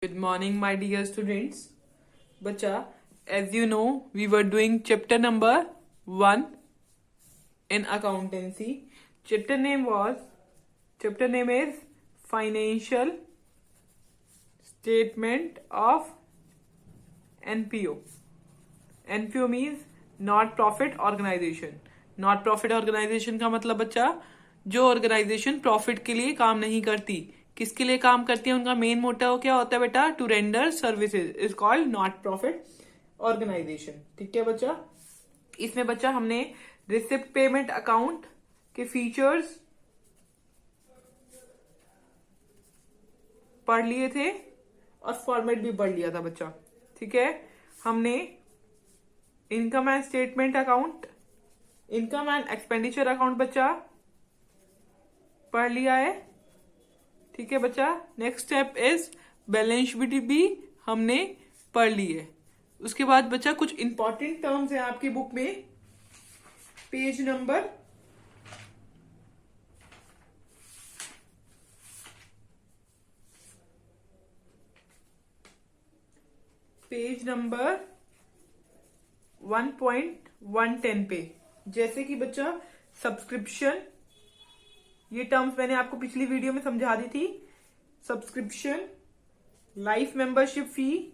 Good morning, my dear students. Bacha, as you know, we were doing chapter number 1 in accountancy. Chapter name is Financial Statement of NPO. NPO means Not Profit Organization. Not Profit Organization का मतलब बच्चा, जो organisation profit के लिए काम नहीं करती, किसके लिए काम करती है, उनका मेन मोटिव क्या होता है बेटा? To render services is called not profit organization. ठीक है बच्चा. इसमें बच्चा हमने रिसिप्ट पेमेंट अकाउंट के फीचर्स पढ़ लिए थे और फॉर्मेट भी पढ़ लिया था बच्चा. ठीक है. हमने income and statement account, income and expenditure account बच्चा पढ़ लिया है. ठीक है बच्चा. Next step is balance sheet भी हमने पढ़ ली है. उसके बाद बच्चा कुछ इंपॉर्टेंट टर्म्स हैं आपकी बुक में. पेज नंबर 1.110 पे, जैसे कि बच्चा सब्सक्रिप्शन, ये टर्म्स मैंने आपको पिछली वीडियो में समझा दी थी. Subscription, life membership fee,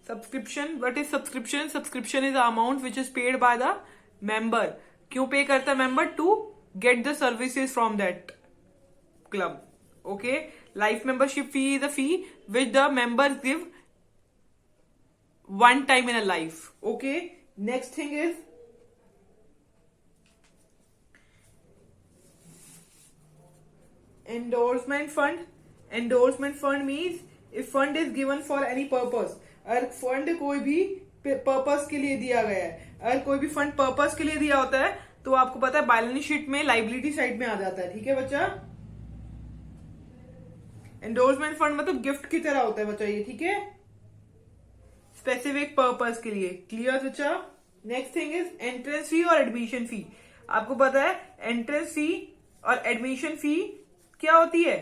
subscription. What is subscription? Subscription is the amount which is paid by the member. क्यों पे करता है member? To get the services from that club. Okay. Life membership fee is the fee which the members give one time in a life. Okay. Next thing is endorsement fund. Endorsement fund means if fund is given for any purpose. अगर fund कोई भी purpose के लिए दिया गया है, अगर कोई भी फंड पर्पस के लिए दिया होता है तो आपको पता है बैलेंस शीट में लाइबिलिटी साइड में आ जाता है. ठीक है बच्चा. एंडोर्समेंट फंड मतलब गिफ्ट की तरह होता है बच्चा ये. ठीक है. स्पेसिफिक पर्पस के लिए. क्लियर बच्चा. Next thing is entrance fee और एडमिशन फी. आपको पता है एंट्रेंस फी और एडमिशन फी क्या होती है?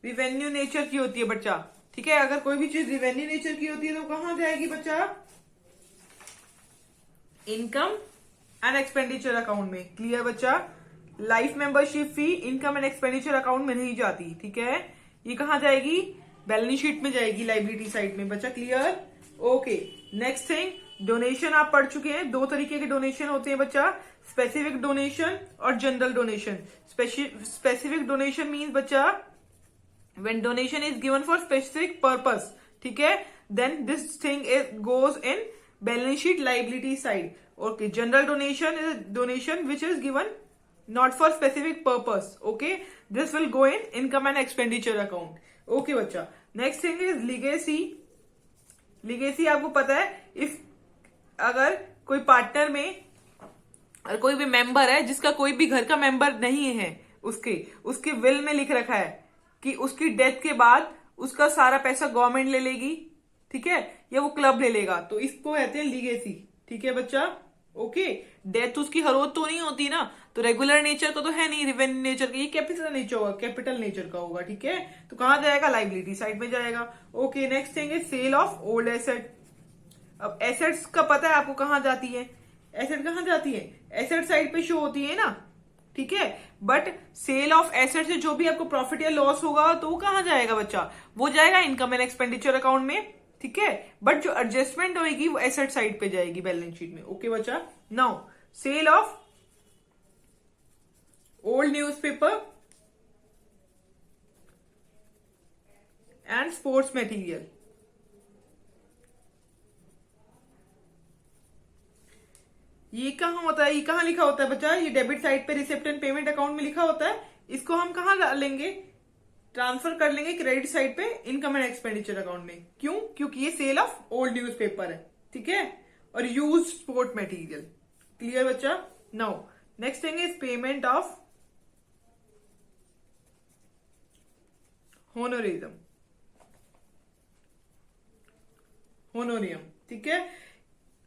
रिवेन्यू नेचर की होती है बच्चा. ठीक है. अगर कोई भी चीज रिवेन्यू नेचर की होती है तो कहां जाएगी बच्चा? इनकम एंड एक्सपेंडिचर अकाउंट में. क्लियर बच्चा. Life membership fee income and expenditure account में नहीं जाती. ठीक है. ये कहां जाएगी? बैलेंस शीट में जाएगी, लाइबिलिटी साइड में. बच्चा clear. Okay. Next thing, donation आप पढ़ चुके हैं. दो तरीके के डोनेशन होते हैं बच्चा, स्पेसिफिक डोनेशन और general donation. Specific donation means बच्चा when donation is given for specific purpose. ठीक है. Then this thing is goes in balance sheet liability side. Okay. General donation is donation which is given not for specific purpose. Okay. This will go in income and expenditure account. Okay बच्चा. Next thing is legacy. Legacy आपको पता है, if अगर कोई partner में अगर कोई भी मेंबर है जिसका कोई भी घर का मेंबर नहीं है, उसके विल में लिख रखा है कि उसकी डेथ के बाद उसका सारा पैसा गवर्नमेंट ले लेगी. ठीक है. या वो क्लब ले लेगा, तो इसको कहते हैं लीगेसी. ठीक है बच्चा. ओके. डेथ उसकी हर रोज तो नहीं होती ना, तो रेगुलर नेचर का तो है नहीं, रिवेन्यू नेचर का. ये कैपिटल नेचर होगा, कैपिटल नेचर का होगा. ठीक है. तो कहां जाएगा? लाइबिलिटी साइड में जाएगा. Okay. Next thing is sale of old asset. अब एसेट्स का पता है आपको कहां जाती है? एसेट कहां जाती है? एसेट साइड पे शो होती है ना. ठीक है. बट सेल ऑफ एसेट से जो भी आपको प्रॉफिट या लॉस होगा तो वो कहां जाएगा बच्चा? वो जाएगा इनकम एंड एक्सपेंडिचर अकाउंट में. ठीक है. बट जो एडजस्टमेंट होगी वो एसेट साइड पे जाएगी, बैलेंस शीट में. ओके बच्चा. Now sale of old newspaper and sports material. ये कहां होता है? ये कहां लिखा होता है बच्चा? ये डेबिट साइड पे रिसिप्ट एंड पेमेंट अकाउंट में लिखा होता है. इसको हम कहां डालेंगे? ट्रांसफर कर लेंगे क्रेडिट साइड पे इनकम एंड एक्सपेंडिचर अकाउंट में. क्यों? क्योंकि ये सेल ऑफ ओल्ड न्यूज़पेपर है. ठीक है. और यूज स्पोर्ट मटेरियल. क्लियर बच्चा. Now next thing is payment of honorism, honorarium. ठीक है.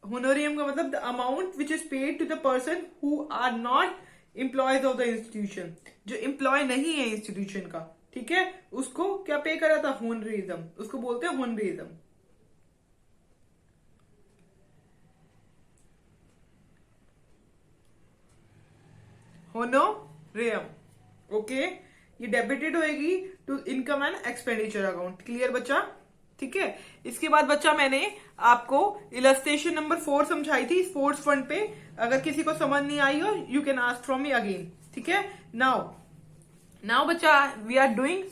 होनोरियम का मतलब the amount which is paid to the person who are not employees of the institution, जो एम्प्लॉय नहीं है इंस्टीट्यूशन का, ठीक है, उसको क्या पे करा था, होनरिज्म, उसको बोलते हैं होनरिज्म। होनोरियम, ओके, ये डेबिटेड होएगी to income and expenditure account. Clear बच्चा? ठीक है। इसके बाद बच्चा मैंने आपको इलस्ट्रेशन नंबर 4 समझाई थी स्पोर्ट्स फंड पे। अगर किसी को समझ नहीं आई हो you can ask from me again. ठीक है। नाउ बच्चा we are doing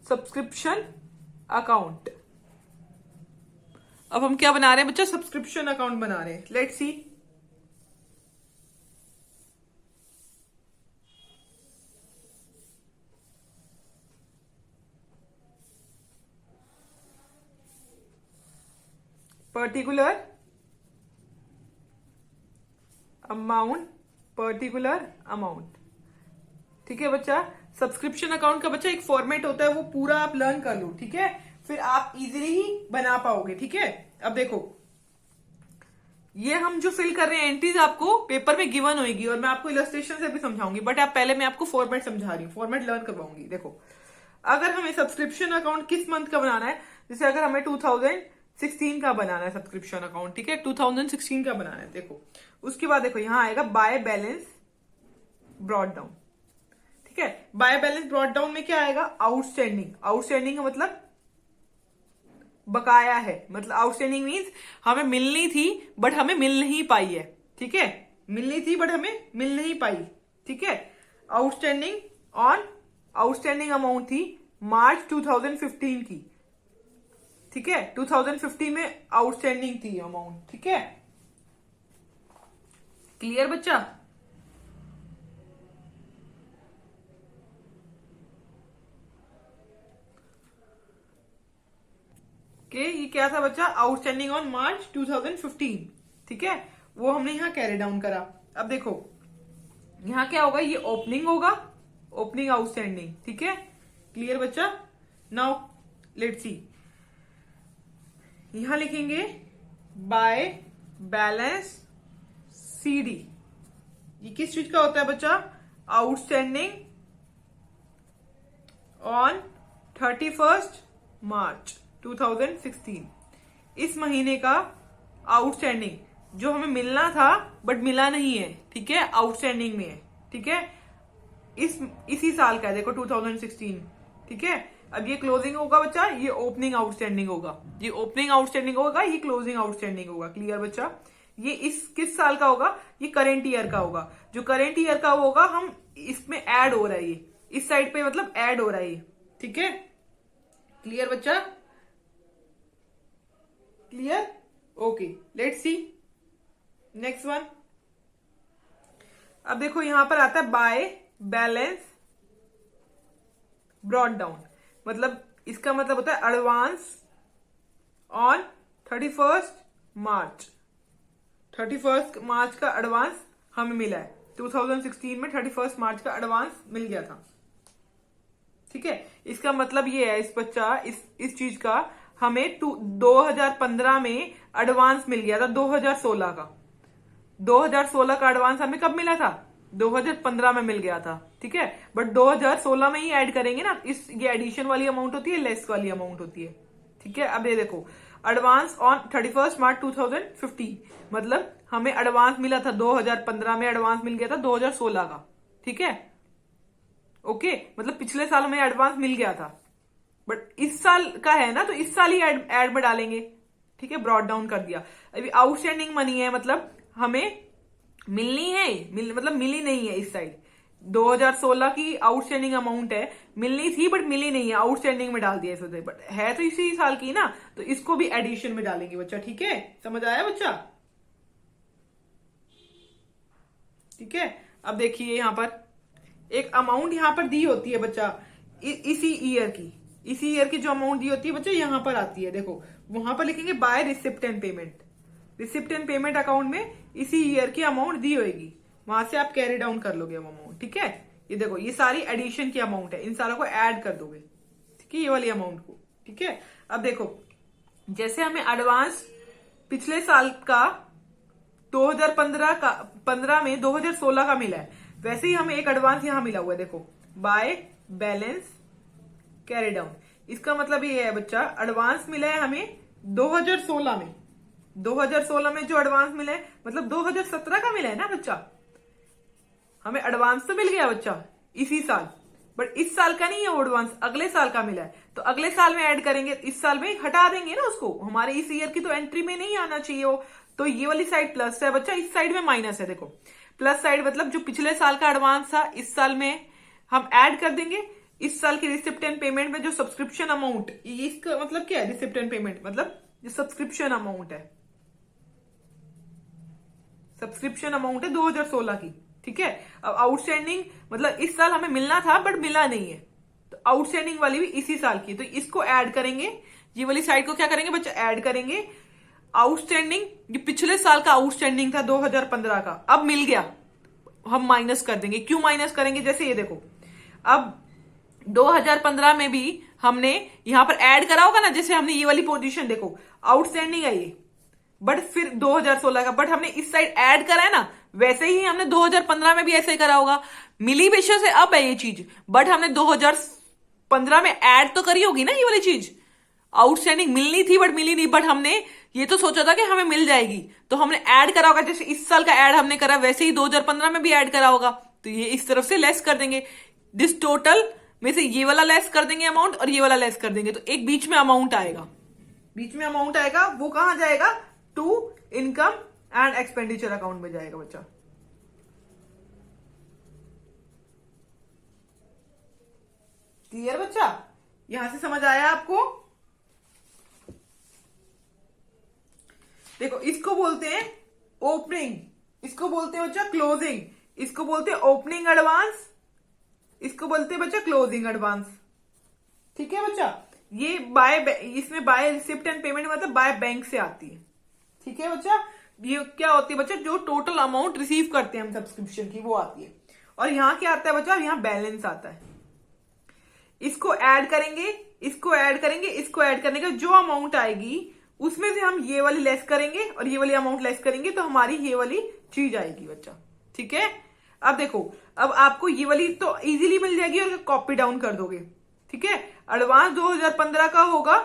subscription account. अब हम क्या बना रहे हैं बच्चा? सब्सक्रिप्शन अकाउंट बना रहे हैं। Let's see. पर्टिकुलर अमाउंट, ठीक है बच्चा। सब्सक्रिप्शन अकाउंट का बच्चा एक फॉर्मेट होता है, वो पूरा आप लर्न कर लो, ठीक है, फिर आप इजीली ही बना पाओगे। ठीक है। अब देखो ये हम जो फिल कर रहे हैं एंट्रीज आपको पेपर में गिवन होगी और मैं आपको इलस्ट्रेशन से भी समझाऊंगी, बट आप पहले मैं आपको फॉर्मेट समझा रही हूँ, फॉर्मेट लर्न करवाऊंगी। देखो अगर हमें सब्सक्रिप्शन अकाउंट किस मंथ का बनाना है, जैसे अगर हमें 2016 का बनाना है सब्सक्रिप्शन अकाउंट, ठीक है, 2016 का बनाना है। देखो उसके बाद देखो यहां आएगा बाय बैलेंस ब्रॉट डाउन। ठीक है। बाय बैलेंस ब्रॉट डाउन में क्या आएगा? आउटस्टैंडिंग। आउटस्टैंडिंग का मतलब बकाया है, मतलब आउटस्टैंडिंग मीन्स हमें मिलनी थी बट हमें मिल नहीं पाई है। ठीक है। मिलनी थी बट हमें मिल नहीं पाई। ठीक है। आउटस्टैंडिंग अमाउंट थी मार्च 2015 की। ठीक है। 2015 में आउटस्टैंडिंग थी अमाउंट। ठीक है। क्लियर बच्चा? ये क्या था बच्चा? Outstanding on March 2015। ठीक है। वो हमने यहां कैरी डाउन करा। अब देखो यहां क्या होगा? ये ओपनिंग होगा, ओपनिंग आउटस्टैंडिंग। ठीक है। क्लियर बच्चा? Now let's see. यहां लिखेंगे बाय बैलेंस सीडी। ये किस चीज का होता है बच्चा? आउटस्टैंडिंग ऑन 31 मार्च 2016। इस महीने का आउटस्टैंडिंग जो हमें मिलना था बट मिला नहीं है। ठीक है। आउटस्टैंडिंग में है। ठीक है। इसी साल का है, देखो 2016। ठीक है। अब ये क्लोजिंग होगा बच्चा, ये ओपनिंग आउटस्टैंडिंग होगा। ये ओपनिंग आउटस्टैंडिंग होगा, ये क्लोजिंग आउटस्टैंडिंग होगा। क्लियर बच्चा? ये इस किस साल का होगा? ये करेंट ईयर का होगा। जो करेंट ईयर का होगा हम इसमें ऐड हो रहा है, ये इस साइड पे मतलब ऐड हो रहा है। ठीक है। क्लियर बच्चा? Clear? Okay, let's see next one. अब देखो यहां पर आता है बाय बैलेंस ब्रॉट डाउन, मतलब इसका मतलब होता है एडवांस ऑन 31 मार्च। 31 मार्च का एडवांस हमें मिला है। 2016 में 31 मार्च का एडवांस मिल गया था। ठीक है। इसका मतलब ये है इस बच्चा इस चीज का हमें 2015 में एडवांस मिल गया था 2016 का। 2016 का एडवांस हमें कब मिला था? 2015 में मिल गया था। ठीक है। बट 2016 में ही ऐड करेंगे ना, ये एडिशन वाली अमाउंट होती है, लेस वाली अमाउंट होती है। ठीक है। अब ये देखो एडवांस ऑन 31 मार्च 2015, मतलब हमें एडवांस मिला था 2015 में, एडवांस मिल गया था 2016 का। ठीक है। ओके, मतलब पिछले साल में एडवांस मिल गया था बट इस साल का है ना, तो इस साल ही ऐड में डालेंगे। ठीक है। ब्रॉट डाउन कर दिया। अभी आउटस्टैंडिंग मनी है, मतलब हमें मिलनी है, मतलब मिली नहीं है इस साइड। 2016 की आउटस्टैंडिंग अमाउंट है, मिलनी थी बट मिली नहीं है, आउटस्टैंडिंग में डाल दिया इस वजह, बट है तो इसी साल की ना, तो इसको भी एडिशन में डालेंगे बच्चा। ठीक है। समझ आया बच्चा? ठीक है। अब देखिए यहां पर एक अमाउंट यहां पर दी होती है बच्चा, इसी ईयर की जो अमाउंट दी होती है बच्चा यहां पर आती है। देखो वहां पर लिखेंगे by receipt and payment. Receipt and payment account में इसी ईयर की अमाउंट दी होगी, वहां से आप कैरी डाउन कर लोगे वो अमाउंट। ठीक है। ये देखो ये सारी एडिशन की अमाउंट है, इन सारों को ऐड कर दोगे। ठीक है, ये वाली अमाउंट को। ठीक है। अब देखो जैसे हमें एडवांस पिछले साल का 2015 में 2016 का मिला है, वैसे ही हमें एक एडवांस यहां मिला हुआ है। देखो, बाय बैलेंस कैरी डाउन, इसका मतलब ये है बच्चा, एडवांस मिला है हमें 2016 में। 2016 में जो एडवांस मिला है मतलब 2017 का मिला है ना बच्चा, हमें एडवांस तो मिल गया बच्चा इसी साल, बट इस साल का नहीं है वो एडवांस, अगले साल का मिला है। तो अगले साल में ऐड करेंगे, इस साल में हटा देंगे ना उसको, हमारे इस ईयर की तो एंट्री में नहीं आना चाहिए वो। तो ये वाली साइड प्लस है बच्चा, इस साइड में माइनस है। देखो, प्लस साइड मतलब जो पिछले साल का एडवांस था इस साल में हम ऐड कर देंगे। इस साल की रिसिप्ट एंड पेमेंट में जो सब्सक्रिप्शन अमाउंट, इसका मतलब क्या है, रिसिप्ट एंड पेमेंट मतलब जो सब्सक्रिप्शन अमाउंट है, सब्सक्रिप्शन अमाउंट है 2016 की, ठीक है। अब आउटस्टैंडिंग मतलब इस साल हमें मिलना था बट मिला नहीं है, तो आउटस्टैंडिंग वाली भी इसी साल की, तो इसको ऐड करेंगे। ये वाली साइड को क्या करेंगे बच्चा, ऐड करेंगे। आउटस्टैंडिंग जो पिछले साल का आउटस्टैंडिंग था 2015 का, अब मिल गया, हम माइनस कर देंगे। क्यों माइनस करेंगे, जैसे ये देखो, अब 2015 में भी हमने यहां पर ऐड करा होगा ना, जैसे हमने ये वाली पोजीशन देखो, आउटस्टैंडिंग है ये, बट फिर 2016 का, बट हमने इस साइड ऐड करा है ना, वैसे ही हमने 2015 में भी ऐसे ही करा होगा। मिली बेशक से अब है ये चीज, बट हमने 2015 में ऐड तो करी होगी ना ये वाली चीज। आउटस्टैंडिंग मिलनी थी बट मिली नहीं, बट हमने ये तो सोचा था कि हमें मिल जाएगी, तो हमने ऐड करा होगा। जैसे इस साल का ऐड हमने करा, वैसे ही 2015 में भी ऐड करा होगा, तो ये इस तरफ से लेस कर देंगे। दिस टोटल में से ये वाला लेस कर देंगे अमाउंट, और ये वाला लेस कर देंगे, तो एक बीच में अमाउंट आएगा। बीच में अमाउंट आएगा, वो कहां जाएगा, to income and expenditure account में जाएगा बच्चा। क्लियर बच्चा, यहां से समझ आया आपको। देखो, इसको बोलते हैं ओपनिंग, इसको बोलते हैं बच्चा क्लोजिंग, इसको बोलते हैं ओपनिंग एडवांस, इसको बोलते हैं बच्चा क्लोजिंग एडवांस। ठीक है बच्चा, ये बाय, इसमें बाय रिसिप्ट एंड पेमेंट मतलब बाय बैंक से आती है। ठीक है बच्चा, ये क्या होती है बच्चा, जो टोटल अमाउंट रिसीव करते हैं हम सब्सक्रिप्शन की, वो आती है। और यहां क्या आता है बच्चा, यहां बैलेंस आता है। इसको ऐड करेंगे, इसको ऐड करेंगे, इसको ऐड करने का जो अमाउंट आएगी उसमें से हम ये वाली लेस करेंगे और ये वाली अमाउंट लेस करेंगे, तो हमारी ये वाली चीज आएगी बच्चा। ठीक है, अब देखो, अब आपको ये वाली तो इजीली मिल जाएगी और कॉपी डाउन कर दोगे। ठीक है, एडवांस 2015 का होगा,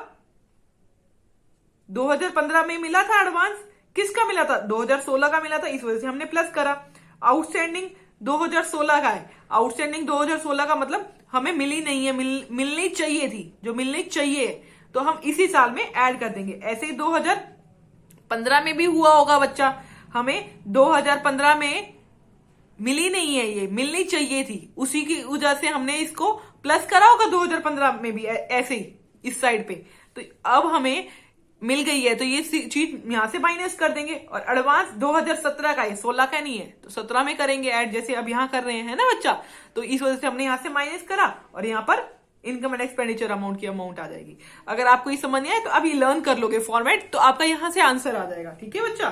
2015 में मिला था एडवांस, किसका मिला था, 2016 का मिला था, इस वजह से हमने प्लस करा। आउटस्टैंडिंग 2016 का है, आउटस्टैंडिंग 2016 का मतलब हमें मिली नहीं है, मिलनी चाहिए थी, जो मिलनी चाहिए, तो हम इसी साल में ऐड कर देंगे। ऐसे ही 2015 में भी हुआ होगा बच्चा, हमें 2015 में मिली नहीं है, ये मिलनी चाहिए थी, उसी की वजह से हमने इसको प्लस करा होगा 2015 में भी, ऐसे ही इस साइड पे। तो अब हमें मिल गई है, तो ये चीज यहां से माइनस कर देंगे। और एडवांस 2017 का है, 16 का नहीं है, तो 17 में करेंगे ऐड, जैसे अब यहां कर रहे हैं ना बच्चा। तो इस वजह से हमने यहां से माइनस करा और यहां पर इनकम एंड एक्सपेंडिचर अमाउंट की अमाउंट आ जाएगी। अगर आपको ये समझ नहीं आए तो अब ये लर्न कर लोगे फॉर्मेट, तो आपका यहां से आंसर आ जाएगा। ठीक है बच्चा,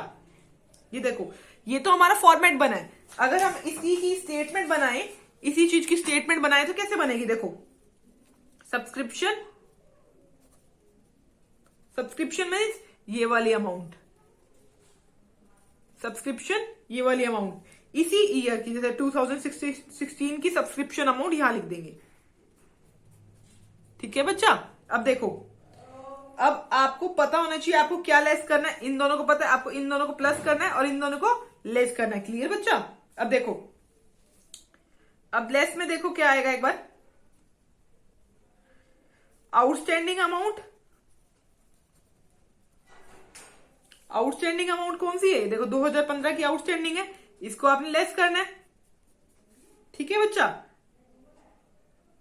ये देखो, ये तो हमारा फॉर्मेट बना है। अगर हम इसी की स्टेटमेंट बनाए, इसी चीज की स्टेटमेंट बनाए, तो कैसे बनेगी, देखो, सब्सक्रिप्शन, सब्सक्रिप्शन मीन्स ये वाली अमाउंट, सब्सक्रिप्शन ये वाली अमाउंट, इसी ईयर की, जैसे 2016 की सब्सक्रिप्शन अमाउंट यहां लिख देंगे। ठीक है बच्चा, अब देखो, अब आपको पता होना चाहिए आपको क्या लेस करना है, इन दोनों को पता है, आपको इन दोनों को प्लस करना है और इन दोनों को लेस करना है। क्लियर बच्चा, अब देखो, अब लेस में देखो क्या आएगा, एक बार, आउटस्टैंडिंग अमाउंट, आउटस्टैंडिंग अमाउंट कौन सी है, देखो 2015 की आउटस्टैंडिंग है, इसको आपने लेस करना है। ठीक है बच्चा,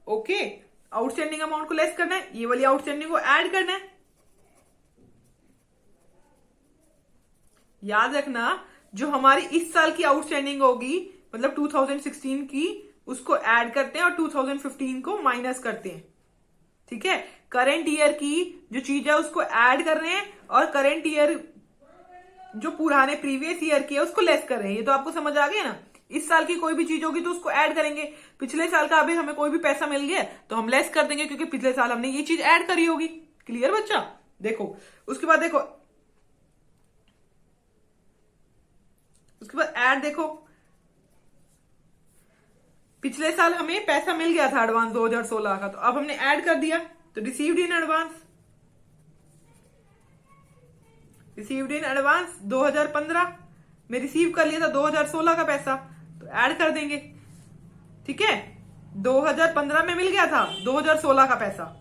ओके, आउटस्टैंडिंग अमाउंट को लेस करना है, ये वाली आउटस्टैंडिंग को ऐड करना है। याद रखना, जो हमारी इस साल की आउटस्टैंडिंग होगी मतलब 2016 की, उसको ऐड करते हैं और 2015 को माइनस करते हैं। ठीक है, करंट ईयर की जो चीज है उसको ऐड कर रहे हैं और करंट ईयर जो पुराने प्रीवियस ईयर की है उसको लेस कर रहे हैं। ये तो आपको समझ आ गया ना, इस साल की कोई भी चीज होगी तो उसको ऐड करेंगे। पिछले साल का अभी हमें कोई भी पैसा मिल गया तो हम लेस कर देंगे, क्योंकि पिछले साल हमने ये चीज ऐड करी होगी। क्लियर बच्चा, देखो, उसके बाद देखो, उसके बाद ऐड देखो, पिछले साल हमें पैसा मिल गया था एडवांस 2016 का, तो अब हमने ऐड कर दिया, तो received in advance, received in advance 2015 में रिसीव कर लिया था 2016 का पैसा, तो ऐड कर देंगे। ठीक है, 2015 में मिल गया था 2016 का पैसा,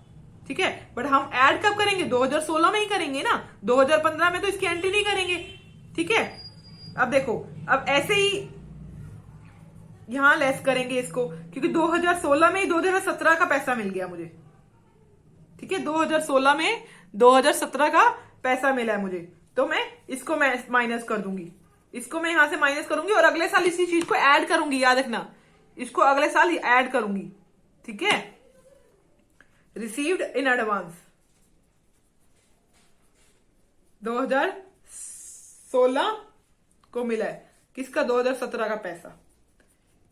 ठीक है, बट हम ऐड कब करेंगे? 2016 में ही करेंगे ना, 2015 में तो इसकी एंट्री नहीं करेंगे। ठीक है, अब देखो, अब ऐसे ही यहां लेस करेंगे इसको, क्योंकि 2016 में ही 2017 का पैसा मिल गया मुझे। ठीक है, 2016 में 2017 का पैसा मिला है मुझे, तो मैं इसको माइनस कर दूंगी, इसको मैं यहां से माइनस करूंगी और अगले साल इसी चीज को ऐड करूंगी, याद रखना, इसको अगले साल ऐड करूंगी। ठीक है, रिसीव्ड इन एडवांस 2016 को मिला है, किसका? 2017 का पैसा,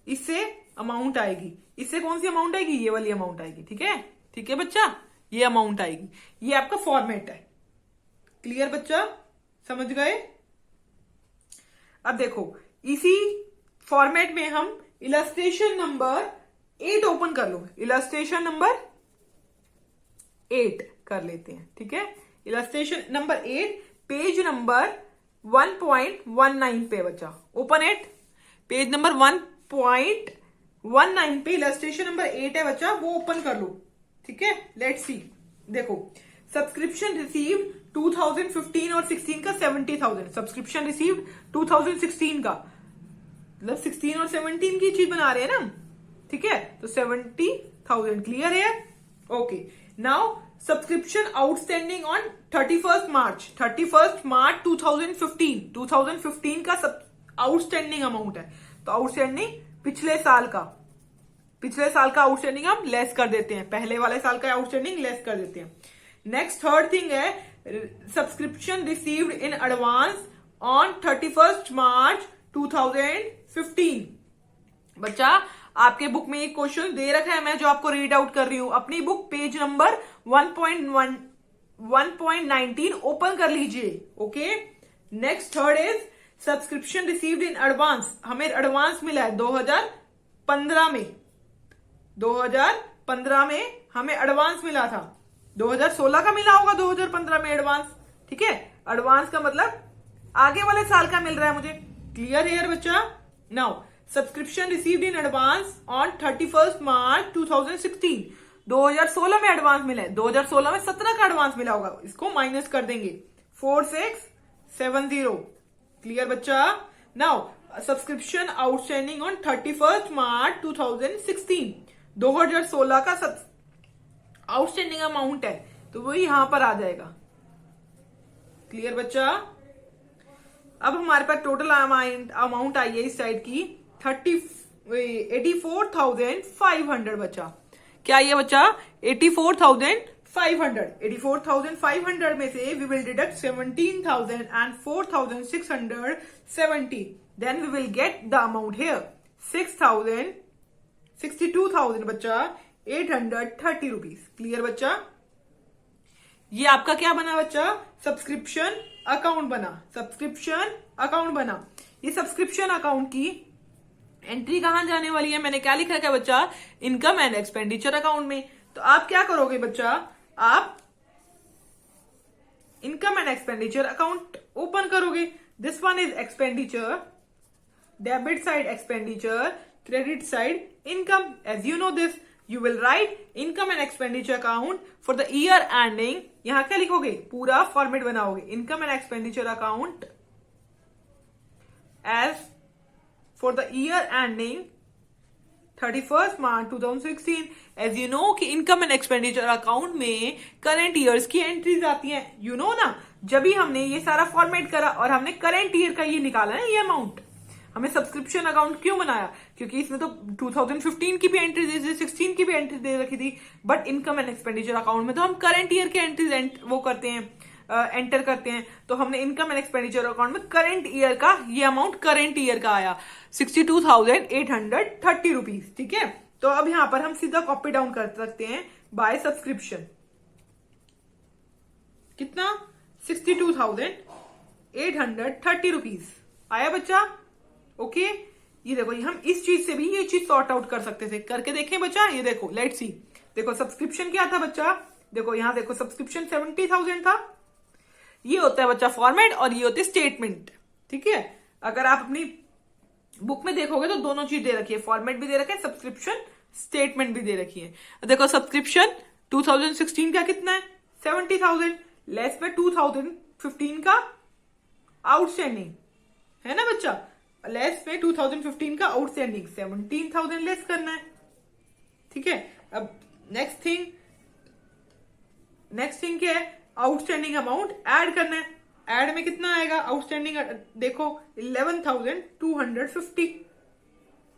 इससे अमाउंट आएगी, इससे कौन सी अमाउंट आएगी? ये वाली अमाउंट आएगी। ठीक है, ठीक है बच्चा, ये अमाउंट आएगी, ये आपका फॉर्मेट है। क्लियर बच्चा, समझ गए? अब देखो, इसी फॉर्मेट में हम इलस्ट्रेशन नंबर 8 ओपन कर लो, इलस्ट्रेशन नंबर 8 कर लेते हैं। ठीक है, इलस्ट्रेशन नंबर 8 पेज नंबर 1.19 पे बच्चा, ओपन 8, पेज नंबर 1.19 पे इलस्ट्रेशन नंबर 8 है बच्चा, वो ओपन कर लो। ठीक है, लेट्स सी, देखो, सब्सक्रिप्शन रिसीव्ड 2015 और 16 का 70,000, सब्सक्रिप्शन रिसीव्ड 2016 का, मतलब 16 और 17 की चीज बना रहे हैं ना। ठीक है, तो 70,000 क्लियर है। Okay, now subscription outstanding on 31st मार्च 2015 का आउटस्टैंडिंग अमाउंट है, तो आउटस्टैंडिंग पिछले साल का आउटस्टैंडिंग हम लेस कर देते हैं, पहले वाले साल का आउटस्टैंडिंग लेस कर देते हैं। नेक्स्ट थर्ड थिंग है subscription received in advance on 31st मार्च 2015। बच्चा, आपके बुक में एक क्वेश्चन दे रखा है, मैं जो आपको रीड आउट कर रही हूं, अपनी बुक पेज नंबर 1.19 ओपन कर लीजिए। Okay, next third is subscription received in advance, हमें एडवांस मिला है 2015 में हमें एडवांस मिला था, 2016 का मिला होगा 2015 में एडवांस। ठीक है, एडवांस का मतलब आगे वाले साल का मिल रहा है मुझे। क्लियर है बच्चा? Now subscription received in advance on 31st मार्च 2016, 2016 में एडवांस मिला है, 2016 में 17 का एडवांस मिला होगा, इसको माइनस कर देंगे 4670। क्लियर बच्चा? Now subscription outstanding on 31st मार्च 2016, 2016 का आउटस्टैंडिंग अमाउंट है, तो वो यहां पर आ जाएगा। क्लियर बच्चा? अब हमारे पास टोटल अमाउंट आई है इस साइड की 84,500 बच्चा। क्या ये बच्चा? 84,500 में से we will deduct 17,000 and 4,670, then we will get the amount here 62,000 बच्चा 830 रुपीज। क्लियर बच्चा? ये आपका क्या बना बच्चा? सब्सक्रिप्शन अकाउंट बना। ये सब्सक्रिप्शन अकाउंट की एंट्री कहां जाने वाली है? मैंने क्या लिखा है बच्चा? इनकम एंड एक्सपेंडिचर अकाउंट में। तो आप क्या करोगे बच्चा? आप income and expenditure account open करोगे। This one is expenditure, debit side expenditure, credit side income. As you know this, you will write income and expenditure account for the year ending, यहां क्या लिखोगे? पूरा फॉर्मेट बनाओगे, income and expenditure account as for the year ending 31st March 2016। as you know कि income and expenditure account में current years की entries आती हैं, you know ना। जब भी हमने ये सारा फॉर्मेट करा और हमने करंट ईयर का ये निकाला ना, ये अमाउंट हमने सब्सक्रिप्शन अकाउंट क्यों बनाया? क्योंकि इसमें तो 2015 की भी एंट्री दे रखी थी, 16 की भी एंट्री दे रखी थी, but income and expenditure account में तो हम करंट ईयर के एंट्रीज वो करते हैं, एंटर करते हैं। तो हमने इनकम एंड एक्सपेंडिचर अकाउंट में करंट ईयर का ये अमाउंट करंट ईयर का आया 62,830 रुपीज। ठीक है, तो अब यहां पर हम सीधा कॉपी डाउन कर सकते हैं बाय सब्सक्रिप्शन। कितना? 62,830 रुपीज आया बच्चा? ओके, ये देखो हम इस चीज से भी ये चीज सॉर्ट आउट कर सकते थे, करके देखें बच्चा। ये देखो लेट्स सी, देखो सब्सक्रिप्शन क्या था बच्चा, देखो यहां देखो सब्सक्रिप्शन 70,000 था। ये होता है बच्चा फॉर्मेट और ये होती है स्टेटमेंट। ठीक है, अगर आप अपनी बुक में देखोगे तो दोनों चीज दे रखी है, फॉर्मेट भी दे रखा है, सब्सक्रिप्शन स्टेटमेंट भी दे रखी है। देखो सब्सक्रिप्शन 2016 का कितना है 70,000, लेस में 2015 का आउटस्टैंडिंग है ना बच्चा, लेस में 2015 का आउटस्टैंडिंग 17,000 लेस करना है। ठीक है, अब नेक्स्ट थिंग क्या है, आउटस्टैंडिंग अमाउंट ऐड करना है। ऐड में कितना आएगा आउटस्टैंडिंग, देखो 11,250।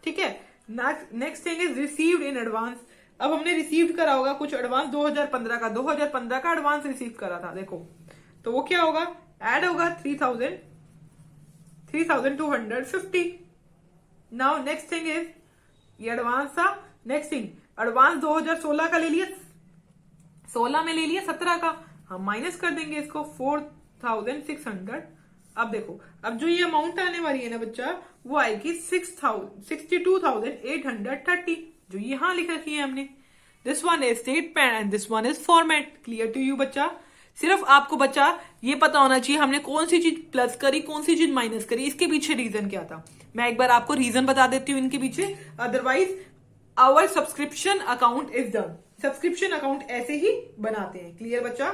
ठीक है, next thing is received in advance. अब हमने रिसीव्ड करा होगा कुछ एडवांस 2015 का एडवांस रिसीव करा था, देखो तो वो क्या होगा, ऐड होगा 3,250। नाउ नेक्स्ट थिंग इज, ये एडवांस था। नेक्स्ट थिंग, एडवांस 2016 का ले लिया, 16 में ले लिया 17 का, हम माइनस कर देंगे इसको 4,600। अब देखो, अब जो ये अमाउंट आने वाली है ना बच्चा, वो आएगी 62,830, जो यहां लिख रखी है हमने। This one is statement and this one is format. Clear to you बच्चा? सिर्फ आपको बच्चा ये पता होना चाहिए हमने कौन सी चीज प्लस करी, कौन सी चीज माइनस करी, इसके पीछे रीजन क्या था। मैं एक बार आपको रीजन बता देती हूँ इनके पीछे, otherwise our subscription account is done. Subscription account ऐसे ही बनाते हैं। क्लियर बच्चा?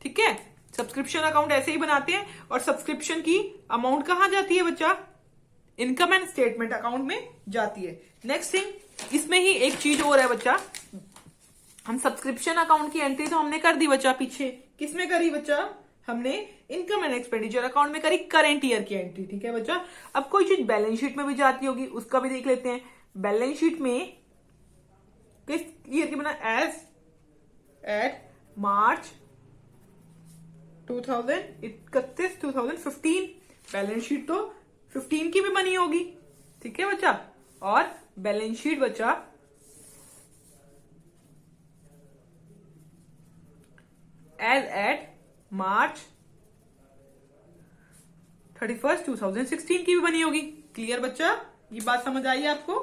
ठीक है, सब्सक्रिप्शन अकाउंट ऐसे ही बनाते हैं और सब्सक्रिप्शन की अमाउंट कहां जाती है बच्चा, इनकम एंड स्टेटमेंट अकाउंट में जाती है। नेक्स्ट थिंग, इसमें ही एक चीज और है बच्चा, हम सब्सक्रिप्शन अकाउंट की एंट्री तो हमने कर दी बच्चा पीछे, किसमें करी बच्चा, हमने इनकम एंड एक्सपेंडिचर अकाउंट में करी करंट ईयर की एंट्री। ठीक है बच्चा, अब कोई चीज बैलेंस शीट में भी जाती होगी, उसका भी देख लेते हैं। बैलेंस शीट में किस ईयर की बना, as at March 2015, balance sheet तो 15 की भी बनी होगी। ठीक है बच्चा, और बैलेंस शीट बच्चा एज एट मार्च 31, 2016 की भी बनी होगी। क्लियर बच्चा? ये बात समझ आई आपको?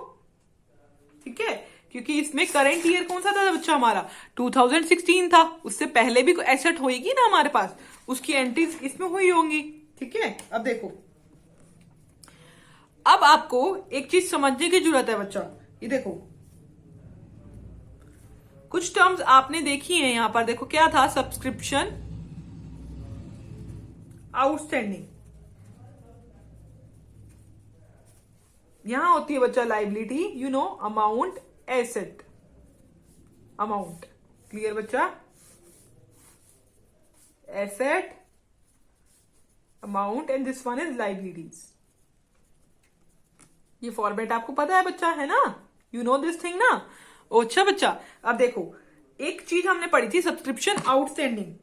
ठीक है, क्योंकि इसमें करंट ईयर कौन सा था बच्चा हमारा, 2016 था, उससे पहले भी कोई एसेट होगी ना हमारे पास, उसकी एंट्रीज इसमें हुई होंगी। ठीक है, अब देखो, अब आपको एक चीज समझने की जरूरत है बच्चा। ये देखो कुछ टर्म्स आपने देखी हैं यहां पर, देखो क्या था, सब्सक्रिप्शन आउटस्टैंडिंग, यहां होती है बच्चा liability, you know, amount, asset, amount. Clear बच्चा? Asset, amount and this one is liabilities. ये फॉर्मेट आपको पता है बच्चा, है ना, यू नो दिस थिंग ना। अच्छा बच्चा, अब देखो एक चीज हमने पढ़ी थी, सब्सक्रिप्शन आउटस्टैंडिंग।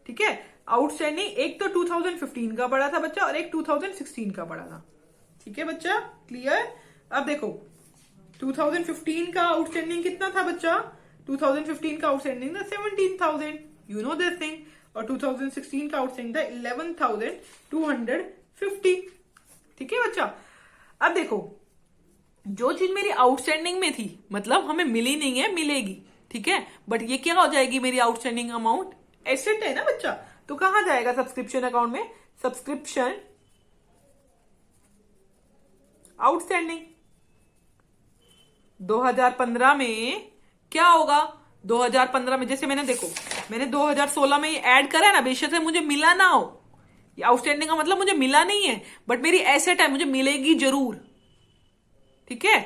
ठीक है, आउटस्टैंडिंग एक तो 2015 का पड़ा था बच्चा और एक 2016 का पड़ा था। ठीक है बच्चा? क्लियर? अब देखो 2015 का आउटस्टैंडिंग कितना था बच्चा, 2015 का आउटस्टैंडिंग था 17,000, यू नो दिस थिंग, और 2016 का आउटस्टैंडिंग था 11,250। ठीक है बच्चा? अब देखो जो चीज मेरी आउटस्टैंडिंग में थी, मतलब हमें मिली नहीं है, मिलेगी, ठीक है, बट ये क्या हो जाएगी मेरी आउटस्टैंडिंग अमाउंट, एसेट है ना बच्चा, तो कहां जाएगा सब्सक्रिप्शन अकाउंट में, सब्सक्रिप्शन आउटस्टैंडिंग। 2015 में क्या होगा, 2015 में जैसे मैंने देखो, मैंने 2016 में ये ऐड करा है ना, बेशक से मुझे मिला ना हो, ये आउटस्टैंडिंग का मतलब मुझे मिला नहीं है, बट मेरी एसेट है, मुझे मिलेगी जरूर। ठीक है,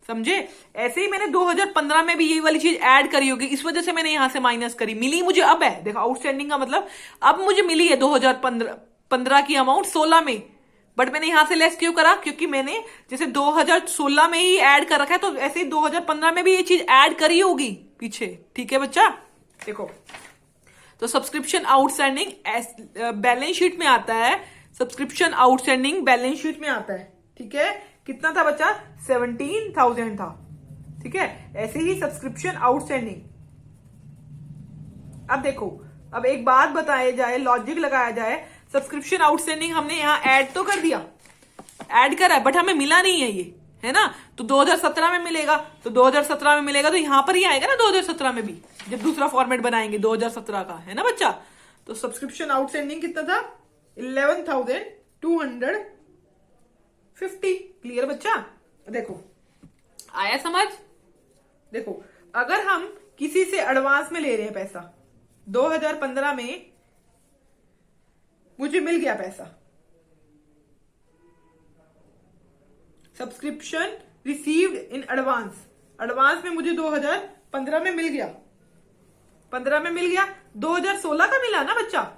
समझे? ऐसे ही मैंने 2015 में भी यही वाली चीज ऐड करी होगी, इस वजह से मैंने यहां से माइनस करी, मिली मुझे अब है, देखो आउटस्टैंडिंग का मतलब अब मुझे मिली है 2015 की अमाउंट 16 में, बट मैंने यहां से लेस क्यों करा, क्योंकि मैंने जैसे 2016 में ही ऐड कर रखा है, तो ऐसे ही 2015 में भी ये चीज ऐड करी होगी पीछे। ठीक है बच्चा? देखो तो सब्सक्रिप्शन आउटस्टैंडिंग बैलेंस शीट में आता है, सब्सक्रिप्शन आउटस्टैंडिंग बैलेंस शीट में आता है। ठीक है, कितना था बच्चा, 17,000 था। ठीक है, ऐसे ही सब्सक्रिप्शन आउटस्टैंडिंग। अब देखो, अब एक बात बताया जाए, लॉजिक लगाया जाए, सब्सक्रिप्शन आउटस्टैंडिंग हमने यहां ऐड तो कर दिया, ऐड करा है बट हमें मिला नहीं है ये, है ना। तो 2017 में मिलेगा, तो 2017 में मिलेगा तो यहां पर ही आएगा ना 2017 में भी, जब दूसरा फॉर्मेट बनाएंगे 2017 का, है ना बच्चा। तो सब्सक्रिप्शन आउटस्टैंडिंग कितना था, 11,250। क्लियर बच्चा। देखो आया समझ। देखो अगर हम किसी से एडवांस में ले रहे हैं पैसा, 2015 में मुझे मिल गया पैसा, subscription received in advance, advance में मुझे 2015 में मिल गया, 15 में मिल गया, 2016 का मिला ना बच्चा,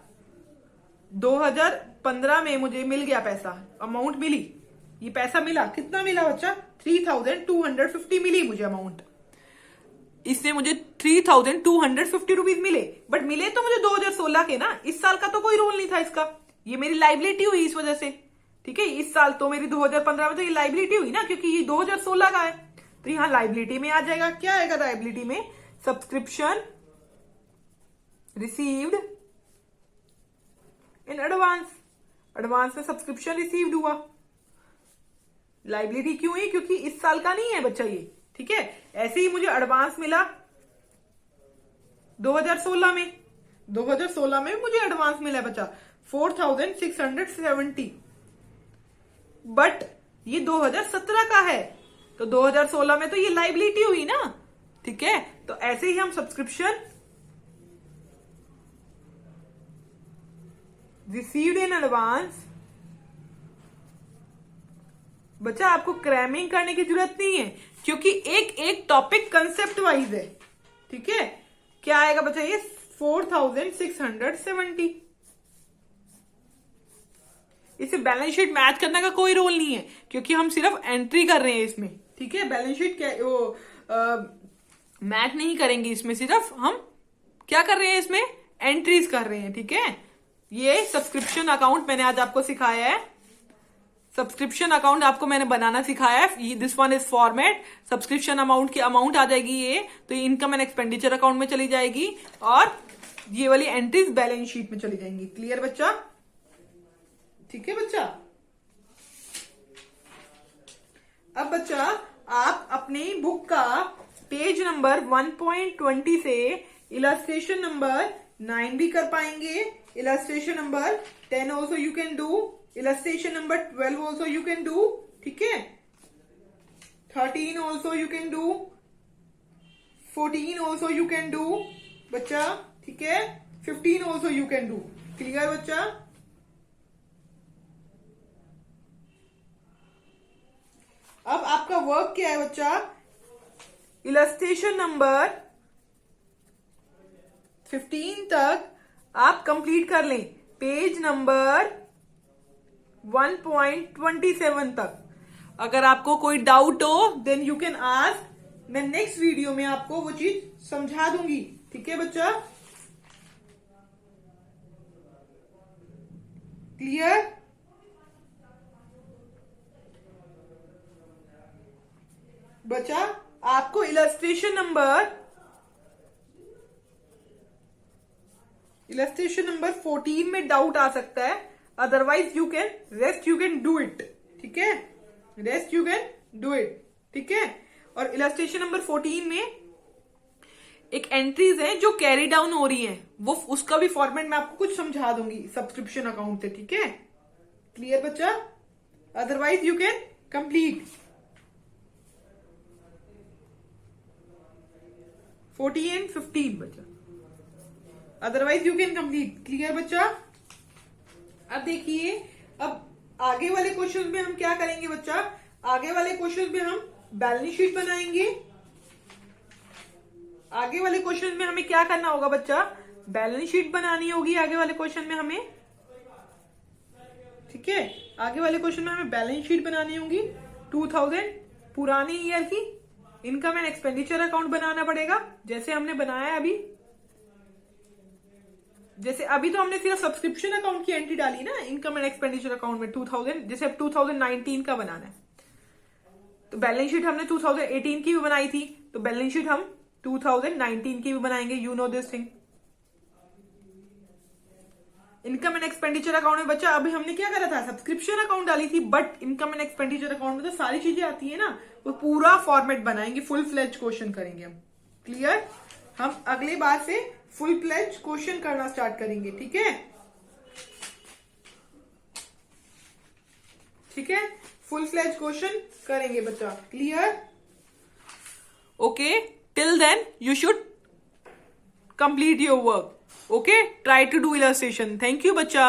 2015 में मुझे मिल गया पैसा, अमाउंट मिली, ये पैसा मिला, कितना मिला बच्चा, 3,250 मिली मुझे अमाउंट, इससे मुझे 3,250 रुपीज मिले, बट मिले तो मुझे 2016 के ना, इस साल का तो कोई रूल नहीं था इसका, ये मेरी लाइबिलिटी हुई इस वजह से, ठीक है। इस साल तो मेरी 2015 में तो ये लाइबिलिटी हुई ना, क्योंकि ये 2016 का है, तो यहां लाइबिलिटी में आ जाएगा, क्या आएगा लाइबिलिटी में, subscription received in advance, advance में सब्सक्रिप्शन रिसीव्ड हुआ, लाइबिलिटी क्यों है, क्योंकि इस साल का नहीं है बच्चा ये, ठीक है। ऐसे ही मुझे एडवांस मिला 2016 में, 2016 में मुझे एडवांस मिला बच्चा 4,670, बट ये 2017 का है, तो 2016 में तो ये लाइबिलिटी हुई ना, ठीक है। तो ऐसे ही हम सब्सक्रिप्शन रिसीव्ड इन एडवांस, बच्चा आपको क्रैमिंग करने की जरूरत नहीं है, क्योंकि एक एक टॉपिक कंसेप्ट वाइज है, ठीक है। क्या आएगा बच्चा, ये 4,670, इसे बैलेंस शीट मैच करने का कोई रोल नहीं है, क्योंकि हम सिर्फ एंट्री कर रहे हैं इसमें, ठीक है। बैलेंस शीट क्या मैच नहीं करेंगे इसमें, सिर्फ हम क्या कर रहे हैं इसमें, एंट्रीज कर रहे हैं, ठीक है। ये सब्सक्रिप्शन अकाउंट मैंने आज आपको सिखाया है, सब्सक्रिप्शन अकाउंट आपको मैंने बनाना सिखाया है, this one is format, subscription amount की अमाउंट आ जाएगी ये, तो इनकम एंड एक्सपेंडिचर अकाउंट में चली जाएगी, और ये वाली एंट्रीज बैलेंस शीट में चली जाएंगी। क्लियर बच्चा, ठीक है बच्चा। अब बच्चा आप अपनी बुक का पेज नंबर 1.20 से इलस्ट्रेशन नंबर 9 भी कर पाएंगे, illustration number 10 also you can do, illustration number 12 also you can do, ठीक है। 13 also you can do, 14 also you can do बच्चा, ठीक है। 15 also you can do. Clear बच्चा। अब आपका वर्क क्या है बच्चा, इलस्ट्रेशन नंबर 15 तक आप कंप्लीट कर लें, पेज नंबर 1.27 तक। अगर आपको कोई डाउट हो देन यू कैन आस्क, मैं नेक्स्ट वीडियो में आपको वो चीज समझा दूंगी, ठीक है बच्चा। क्लियर। बच्चा आपको इलस्ट्रेशन नंबर 14 में डाउट आ सकता है, otherwise you can rest, you can do it, ठीक है। Rest you can do it, ठीक है। और इलस्ट्रेशन नंबर 14 में एक एंट्रीज है जो कैरी डाउन हो रही है, वो उसका भी फॉर्मेट मैं आपको कुछ समझा दूंगी सब्सक्रिप्शन अकाउंट से, ठीक है। क्लियर बच्चा। Otherwise you can complete 14 and 15 बच्चा, otherwise you can complete. Clear बच्चा। अब देखिए, अब आगे वाले क्वेश्चन में हम क्या करेंगे बच्चा, आगे वाले क्वेश्चन में हम बैलेंस शीट बनाएंगे। आगे वाले क्वेश्चन में हमें क्या करना होगा बच्चा, बैलेंस शीट बनानी होगी आगे वाले क्वेश्चन में हमें, ठीक है। आगे वाले क्वेश्चन में हमें बैलेंस शीट बनानी होगी 2000 पुराने ईयर की, इनकम एंड एक्सपेंडिचर अकाउंट बनाना पड़ेगा जैसे हमने बनाया है अभी। जैसे अभी तो हमने सिर्फ सब्सक्रिप्शन अकाउंट की एंट्री डाली ना इनकम एंड एक्सपेंडिचर अकाउंट में 2000, जैसे अब 2019 का बनाना है, तो बैलेंस शीट हमने 2018 की भी बनाई थी, तो बैलेंस शीट हम 2019 की भी बनाएंगे, you know this thing. Income and expenditure account में बच्चा अभी हमने क्या करा था, सब्सक्रिप्शन अकाउंट डाली थी, but income and expenditure account में तो सारी चीजें आती है ना, वो पूरा फॉर्मेट बनाएंगे, फुल फ्लेज क्वेश्चन करेंगे हम। क्लियर? हम अगले बार से फुल फ्लेज क्वेश्चन करना स्टार्ट करेंगे। ठीक है, ठीक है, फुल फ्लेज क्वेश्चन करेंगे बच्चा। Clear? Okay, till then you should complete your work. Okay, try to do illustration. Thank you बच्चा।